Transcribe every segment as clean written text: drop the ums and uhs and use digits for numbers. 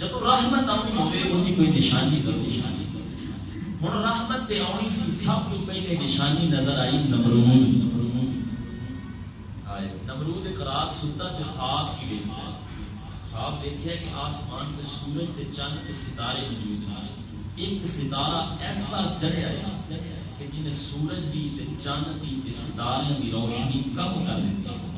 جب رحمت آنی ہوئے وہی کوئی نشانی ضرور ہوں رحمت تے آنی سی سب تو پہلے نشانی نظر آئی نمرود آئے نمرود ایک رات ستا تے خواب کی دیکھتا ہے خواب دیکھے کہ آسمان پہ سورج تے چاند تے ستارے موجود ہیں ایک ستارہ ایسا چڑھے آیا کہ جنہیں سورج دی تے چاند دی تے ستارے دی روشنی کم کر دیتی ہے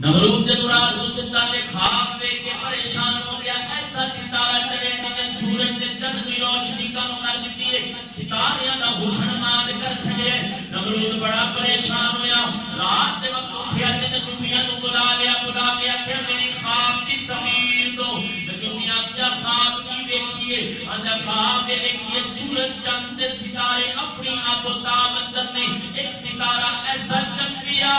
نمرود جب رات کو ستا تے خواب دیکھ کے پریشان ہو گیا ایسا ستارہ چڑھے جنہیں سورج تے چاند دی روشنی کم کر دیتی ہے ستاریاں دا حسن مان کر چھڑے نمرود بڑا پریشان ہویا رات دے وقت اٹھیا تے نجومیاں نو بلا لیا بلا کے آخر میری خواب کی تعبیر دو نجومیاں کیا خواب کی دیکھیے اندر خواب دے دیکھیے سورج چاند ستارے اپنی آب و تاب اندر نے ایک ستارہ ایسا چمکیا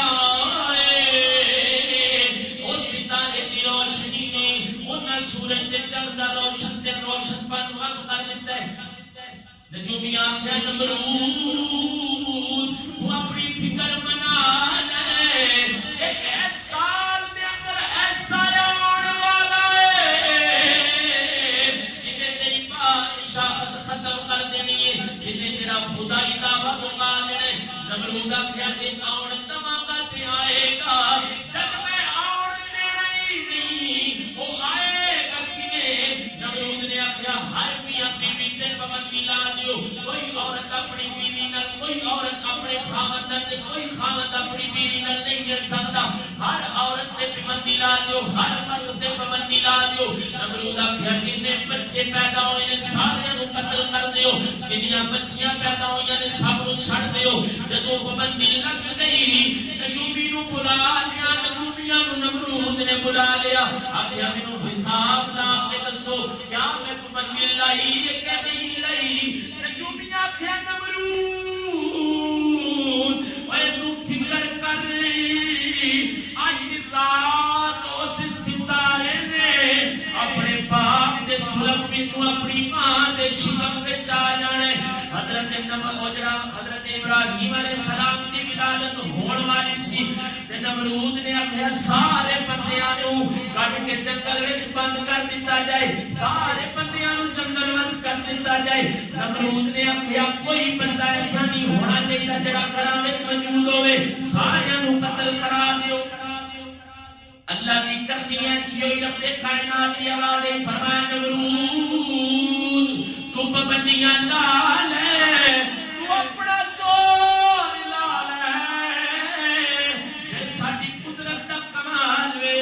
وہ ستارے کی روشنی نے انہیں سورج دے چاند روشن دے روشن پر وقت کر دیتا ہے نجومیاں کیا نمرود وہ اپنی فکر منا لے ایک ایسا دے اندر ایسا آن والا ہے جنہیں تیری بادشاہت ختم کر دینی ہے جنہیں تیرا خدائی دعویٰ مکا دینے نمرودہ کیا کہ آن دماغہ تے آئے گا جب میں آن دینا ہی نہیں وہ آئے گا کیے نمرود نے کیا ہر میاں بیوی تے پابندی لا دیو کوئی عورت اپنی بیوی نال کوئی عورت اپنے خاوند نال کوئی خاوند اپنی بیوی نال نہیں کر سکتا ہر عورت تے پابندی لا دیو ہر مرد تے پابندی لا دیو نمرود آخیا جتنے بچے پیدا ہوئے نے سارے نو قتل کر دیو جنیاں بچیاں پیدا ہوئی نے سب نو چھڑ دیو جدوں پابندی لگ گئی نجومی نو بلا لیا نجومیاں نو نمرود نے بلا لیا آخیا مینوں حساب لا کے دسو کیا میں پابندی لائی ہے کہ نہیں لائی نجومیاں آخیا نمرود اے تو فکر کر آج رات اس ستارے نے اپنے باپ دے سلب وچوں اپنی ماں دے شکم وچ آ جانے حضرت ابراہیم علیہ السلام دی ولادت ہون والی سی تے نمرود نے آکھیا سارے بندیاں نو کڈ کے جنگل وچ بند کر دتا جائے سارے بندیاں نو جنگل وچ کر دتا جائے نمرود نے آکھیا کوئی بندہ ایسا نہیں ہونا چاہیے جڑا گھراں وچ موجود ہوے سارے نو قتل کرا دیو اللہ کی کرنی ایسی ہوئی رب کائنات کی آواز فرمایا نمرود تو پابندیاں لا لے تو اپنا زور لا لے یہ ساری قدرت کا کمال وے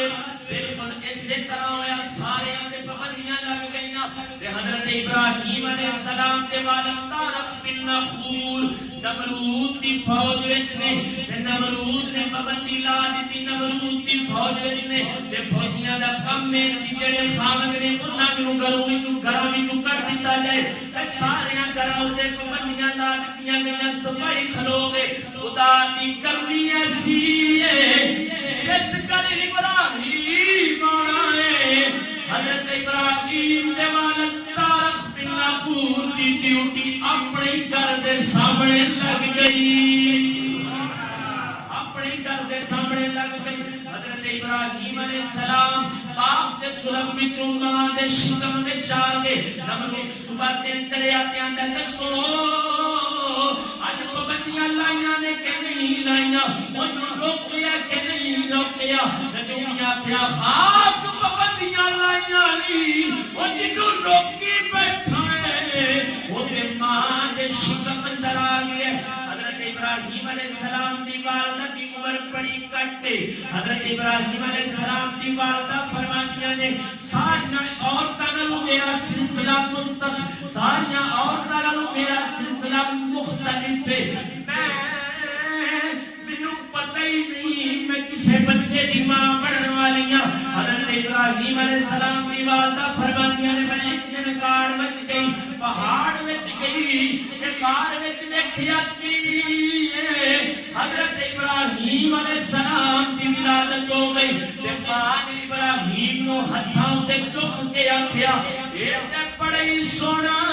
بالکل اسی طرح ہویا سارے تے پابندیاں لگ گئیاں تے حضرت ابراہیم علیہ السلام دے والد طارق بن نخور نمرود دی فوج وچ نے تے نمرود نے پابندی لا دتی نمرود دی فوج وچ نے تے فوجیاں دا کم میں سی جڑے خاوند نے انہاں نوں گھروں وچوں کڈ دتا جائے تے سارے گھراں تے پابندیاں لا دتیاں گئیاں صفائی کھلو گے خدا دی کرنی ایسی ہے جس کر ابراہیم آنا ہے حضرت ابراہیم دے والد طارق بن نخور دی ڈیوٹی اپنے گھر دے سامنے لگ گئی اپنے گھر دے سامنے لگ گئی حضرت ابراہیم علیہ السلام باپ دے سلب وچوں ماں دے شکم وچ آ گئے نمرود صبح تے چڑھیا تے آندا تے سنو اج پابندیاں لائیاں نے کہ نہیں لائیاں اونوں روکیا کہ نہیں روکیا نجومیاں کیا ہاتھ پابندیاں لائیاں نہیں او جنوں روکی بیٹھا ہے او تے ماں دے شکم اندر آ گئے حضرت ابراہیم علیہ السلام دی والدہ دی عمر بڑی کٹ حضرت ابراہیم علیہ السلام دی والدہ فرماندیاں نے ساریاں عورتاں نوں میرا سلسلہ منتخب ساریاں عورتاں نوں میرا سلسلہ مختلف ہے مینوں پتہ ہی نہیں میں کسے بچے دی ماں بنن والی ہاں حضرت ابراہیم علیہ السلام دی والدہ فرماندیاں نے میں ایک دن کار وچ گئی پہاڑ وچ گئی تے کار وچ ویکھیا کی حضرت ابراہیم علیہ السلام کی ولادت ہو گئی تے ماں ابراہیم نو ہتھاں تے چک کے آکھیا اے تے بڑی سونا